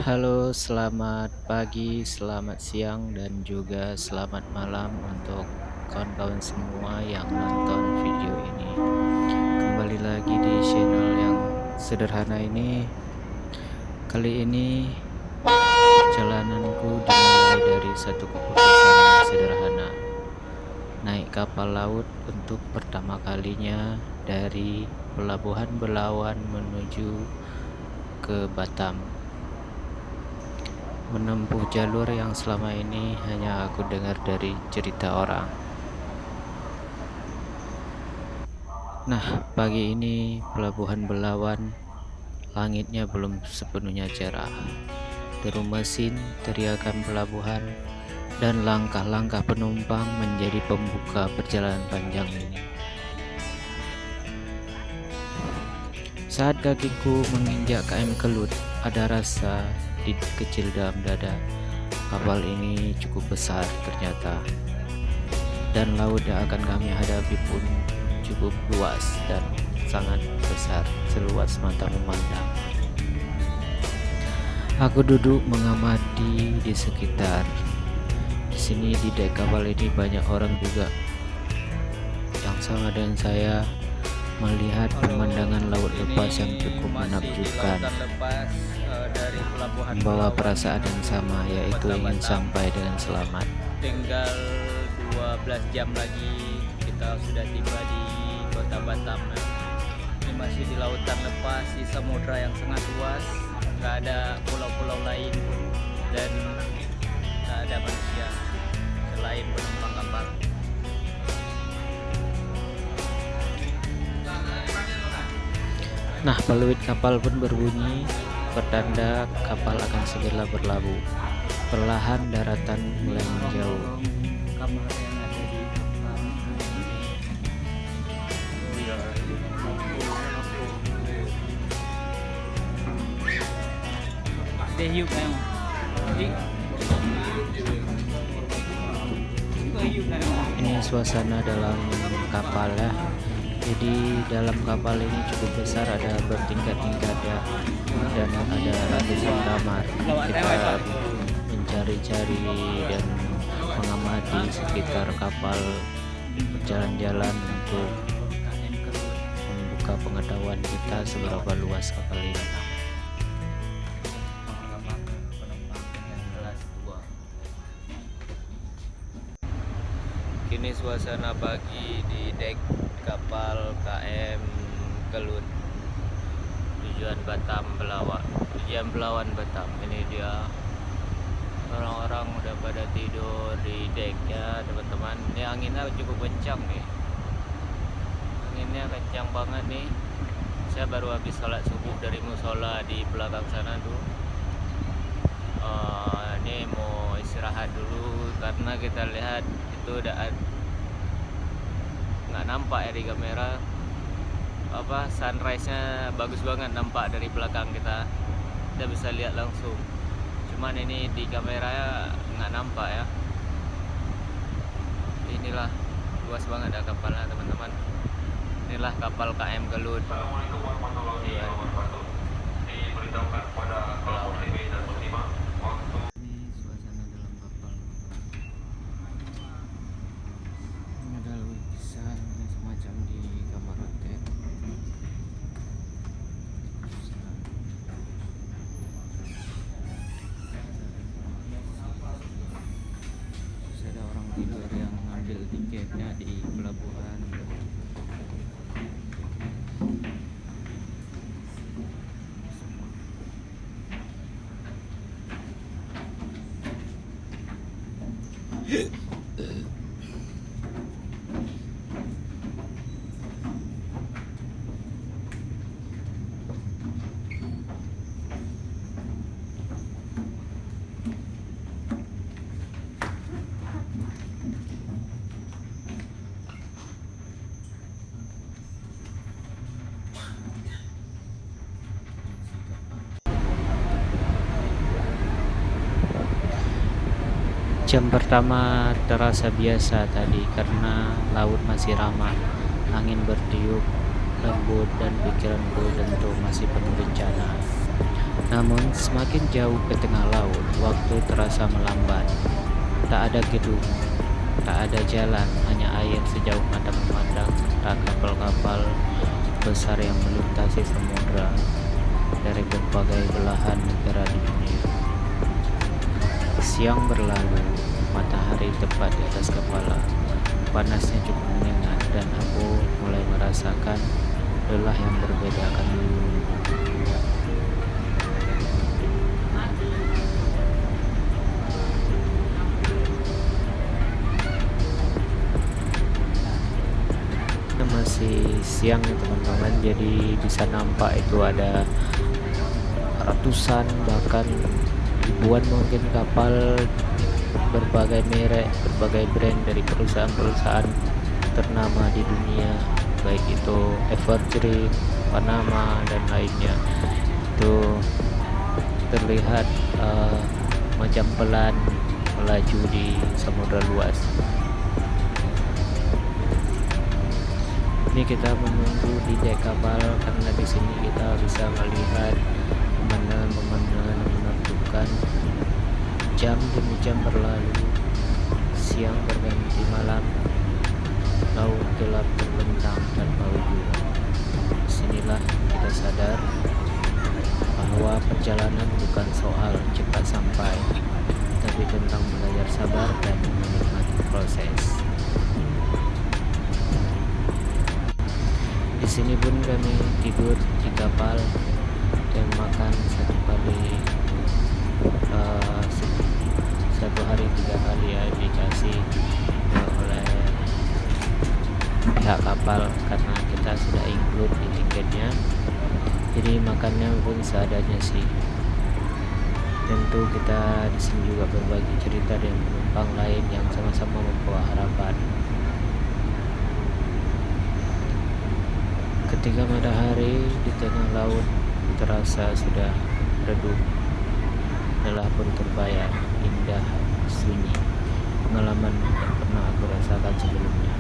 Halo, selamat pagi, selamat siang, dan juga selamat malam untuk kawan-kawan semua yang nonton video ini. Kembali lagi di channel yang sederhana ini. Kali ini perjalananku dimulai dari satu keputusan yang sederhana. Naik kapal laut untuk pertama kalinya dari Pelabuhan Belawan menuju ke Batam. Menempuh jalur yang selama ini hanya aku dengar dari cerita orang. Nah, pagi ini Pelabuhan Belawan, langitnya belum sepenuhnya cerah. Deru mesin, teriakan pelabuhan, dan langkah-langkah penumpang menjadi pembuka perjalanan panjang ini. Saat kakiku menginjak KM Kelut, ada rasa kecil dalam dada. Kapal ini cukup besar ternyata, dan laut yang akan kami hadapi pun cukup luas dan sangat besar, seluas mata memandang. Aku duduk mengamati di sekitar. Di sini di dek kapal ini banyak orang juga yang sama dengan saya, melihat pemandangan laut lepas yang cukup menakjubkan, membawa perasaan yang sama, yaitu ingin sampai dengan selamat. Tinggal 12 jam lagi kita sudah tiba di kota Batam. Ini masih di lautan lepas, di samudra yang sangat luas, nggak ada pulau-pulau lain dan nggak ada manusia selain penumpang kapal. Nah, peluit kapal pun berbunyi, pertanda kapal akan segera berlabuh. Perlahan daratan mulai menjauh. Kamar yang ada di kapal. Dehiu kayo. Ini suasana dalam kapal ya. Jadi dalam kapal ini cukup besar, ada bertingkat-tingkat ya, dan ada ratusan kamar. Kita mencari-cari dan mengamati sekitar kapal, berjalan-jalan untuk membuka pengetahuan kita seberapa luas kapal ini. Kini suasana pagi di dek kapal KM Kelut tujuan Belawan Batam. Ini dia, orang-orang udah pada tidur di dek ya teman-teman. Ini anginnya cukup kencang nih, anginnya kencang banget nih. Saya baru habis sholat subuh dari musola di belakang sana tuh. Ini mau istirahat dulu karena kita lihat itu udah nggak nampak ya di kamera, sunrise-nya bagus banget nampak dari belakang kita bisa lihat langsung, cuman ini di kamera nggak nampak ya. Inilah luas banget ya kapalnya teman-teman. Inilah kapal KM Kelut. Diberitahukan pada pelapor dan penerima waktu. Ini suasana dalam kapal. Ini ada lukisan semacam di kamar hotel. Terus ada orang tidur yang ngambil tiketnya di pelabuhan. Jam pertama terasa biasa tadi karena laut masih ramai, angin bertiup lembut dan pikiranku tentu masih penuh bencana. Namun semakin jauh ke tengah laut, waktu terasa melambat. Tak ada gedung, tak ada jalan, hanya air sejauh mata memandang serta kapal-kapal besar yang melintasi samudra dari berbagai belahan negara di dunia. Siang berlalu, matahari tepat di atas kepala. Panasnya cukup menyengat dan aku mulai merasakan lelah yang berbeda akan dulu. Masih siang ya teman-teman, jadi bisa nampak itu ada ratusan bahkan ribuan mungkin kapal berbagai merek, berbagai brand dari perusahaan-perusahaan ternama di dunia, baik itu Evergreen, Panama dan lainnya. Itu terlihat macam pelan melaju di samudra luas. Ini kita menunggu di dek kapal karena di sini kita bisa melihat pemandangan menakjubkan. Jam demi jam berlalu, siang berganti malam, laut gelap terbentang tanpa ujung. Disinilah kita sadar bahwa perjalanan bukan soal cepat sampai, tapi tentang belajar sabar dan menikmati proses. Di sini pun kami tidur di kapal dan makan satu hari 3 kali ya, dikasih oleh pihak kapal karena kita sudah include di tiketnya. Jadi makannya pun seadanya sih. Tentu kita di sini juga berbagi cerita dengan penumpang lain yang sama-sama membawa harapan. Ketika matahari di tengah laut terasa sudah redup, lelah pun terbayar, indah, sunyi, pengalaman yang pernah aku rasakan sebelumnya.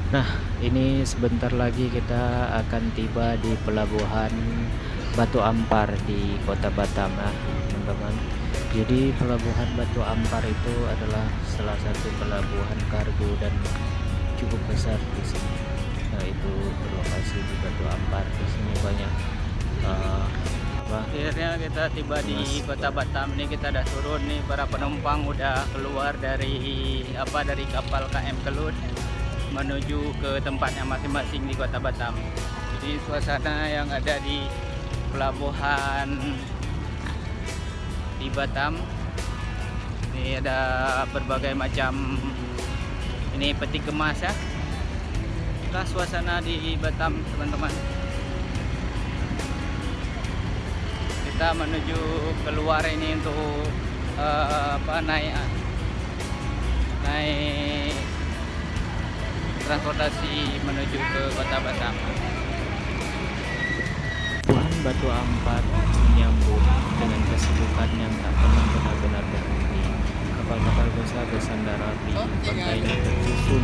Nah, ini sebentar lagi kita akan tiba di pelabuhan Batu Ampar di Kota Batam ya, teman-teman. Jadi pelabuhan Batu Ampar itu adalah salah satu pelabuhan kargo dan cukup besar di sini. Nah, itu berlokasi di Batu Ampar. Di sini banyak Akhirnya kita tiba di Kota Batam nih, kita udah turun nih, para penumpang udah keluar dari kapal KM Kelut menuju ke tempatnya masing-masing di Kota Batam. Jadi suasana yang ada di pelabuhan di Batam ini ada berbagai macam ini peti kemas ya. Itulah suasana di Batam, teman-teman. Kita menuju keluar ini untuk naik transportasi menuju ke Kota Batam. Pelabuhan Batu Ampar menyambut dengan kesibukan yang tak pernah benar-benar berhenti. Kapal-kapal besar bersandar rapi, pantainya tersusun